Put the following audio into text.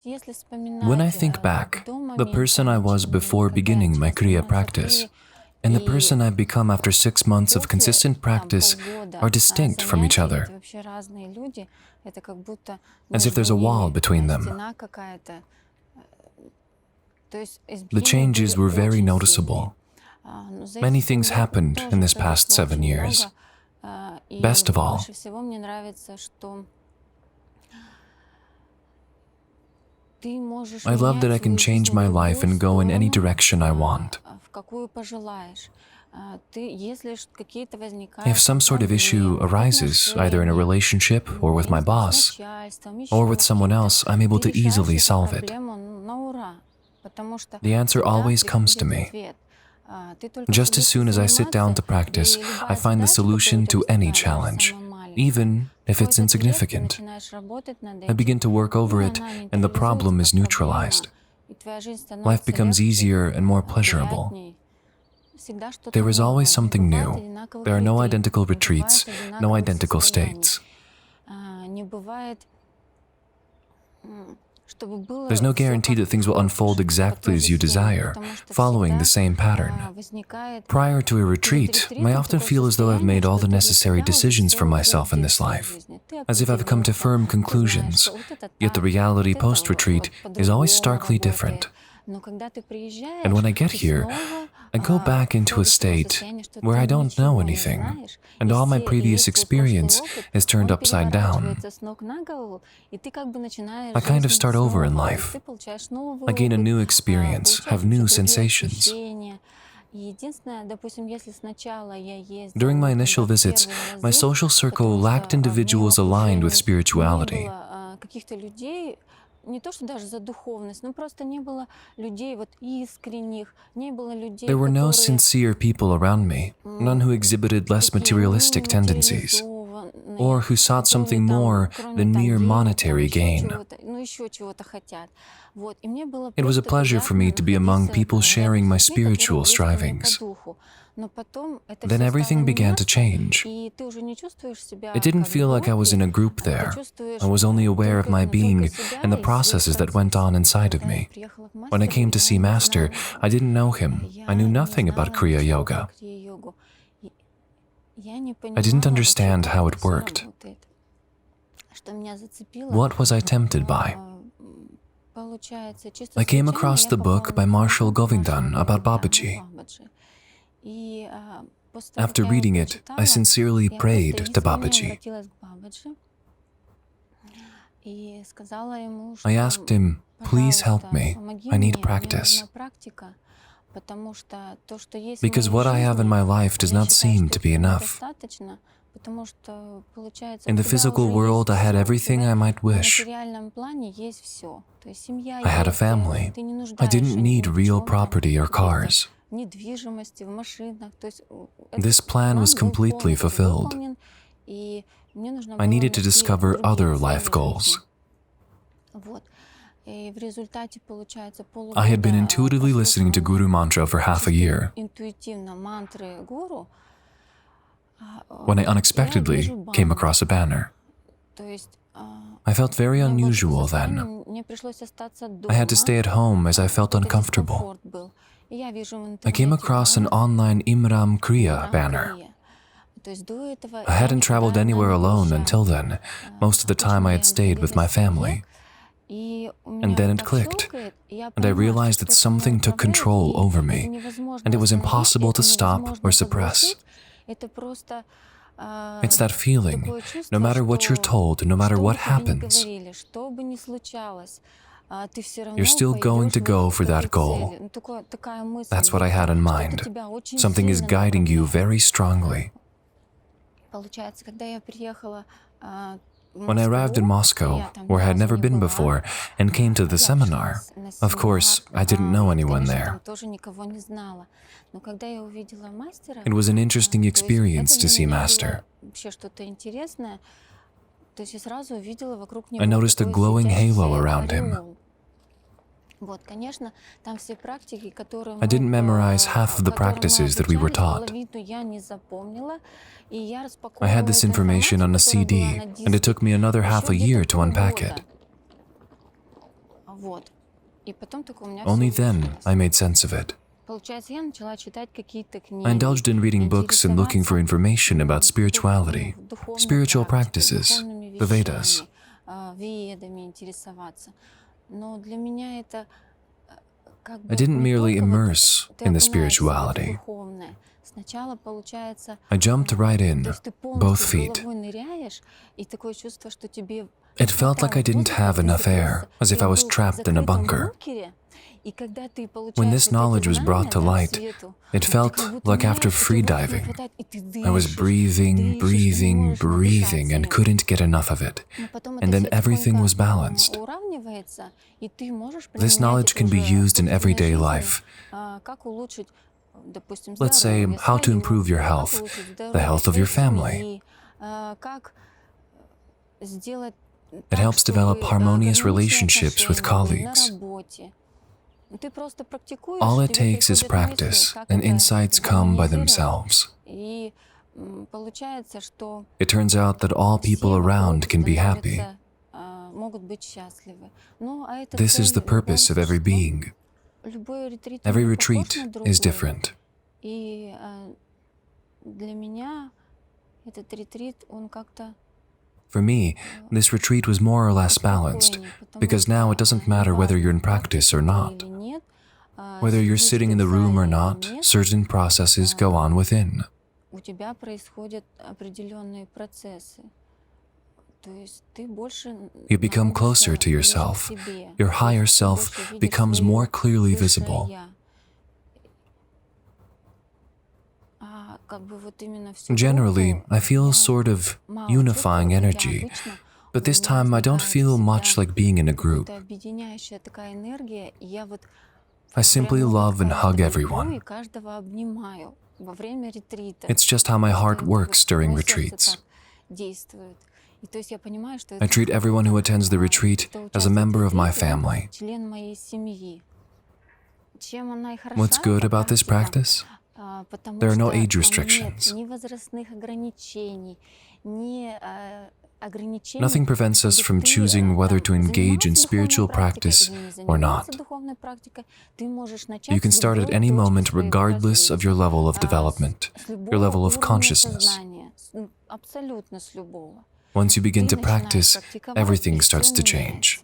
When I think back, the person I was before beginning my Kriya practice and the person I've become after 6 months of consistent practice are distinct from each other, as if there's a wall between them. The changes were very noticeable. Many things happened in this past 7 years. Best of all, I love that I can change my life and go in any direction I want. If some sort of issue arises, either in a relationship or with my boss, or with someone else, I'm able to easily solve it. The answer always comes to me. Just as soon as I sit down to practice, I find the solution to any challenge, even if it's insignificant. I begin to work over it, and the problem is neutralized. Life becomes easier and more pleasurable. There is always something new. There are no identical retreats, no identical states. There's no guarantee that things will unfold exactly as you desire, following the same pattern. Prior to a retreat, I often feel as though I've made all the necessary decisions for myself in this life, as if I've come to firm conclusions, yet the reality post-retreat is always starkly different. And when I get here, I go back into a state where I don't know anything, and all my previous experience is turned upside down. I kind of start over in life. I gain a new experience, have new sensations. During my initial visits, my social circle lacked individuals aligned with spirituality. There were no sincere people around me, none who exhibited less materialistic tendencies, or who sought something more than mere monetary gain. It was a pleasure for me to be among people sharing my spiritual strivings. Then everything began to change. It didn't feel like I was in a group there. I was only aware of my being and the processes that went on inside of me. When I came to see Master, I didn't know him. I knew nothing about Kriya Yoga. I didn't understand how it worked. What was I tempted by? I came across the book by Marshal Govindan about Babaji. After reading it, I sincerely prayed to Babaji. I asked him, "Please help me. I need practice. Because what I have in my life does not seem to be enough. In the physical world, I had everything I might wish. I had a family. I didn't need real property or cars. This plan was completely fulfilled. I needed to discover other life goals. I had been intuitively listening to Guru Mantra for half a year, when I unexpectedly came across a banner. I felt very unusual then. I had to stay at home as I felt uncomfortable. I came across an online Imram Kriya banner. I hadn't traveled anywhere alone until then. Most of the time I had stayed with my family. And then it clicked, and I realized that something took control over me, and it was impossible to stop or suppress. It's that feeling, no matter what you're told, no matter what happens, you're still going to go for that goal. That's what I had in mind. Something is guiding you very strongly. When I arrived in Moscow, where I had never been before, and came to the seminar, of course, I didn't know anyone there. It was an interesting experience to see Master. I noticed a glowing halo around him. I didn't memorize half of the practices that we were taught. I had this information on a CD, and it took me another half a year to unpack it. Only then I made sense of it. I indulged in reading books and looking for information about spirituality, spiritual practices, the Vedas. I didn't merely immerse in the spirituality. I jumped right in, both feet. It felt like I didn't have enough air, as if I was trapped in a bunker. When this knowledge was brought to light, it felt like after freediving. I was breathing, breathing, breathing, and couldn't get enough of it. And then everything was balanced. This knowledge can be used in everyday life. Let's say, how to improve your health, the health of your family. It helps develop harmonious relationships with colleagues. All it takes is practice, and insights come by themselves. It turns out that all people around can be happy. This is the purpose of every being. Every retreat is different. For me, this retreat was more or less balanced, because now it doesn't matter whether you're in practice or not. Whether you're sitting in the room or not, certain processes go on within. You become closer to yourself. Your higher self becomes more clearly visible. Generally, I feel sort of unifying energy, but this time I don't feel much like being in a group. I simply love and hug everyone. It's just how my heart works during retreats. I treat everyone who attends the retreat as a member of my family. What's good about this practice? There are no age restrictions. Nothing prevents us from choosing whether to engage in spiritual practice or not. You can start at any moment regardless of your level of development, your level of consciousness. Once you begin to practice, everything starts to change.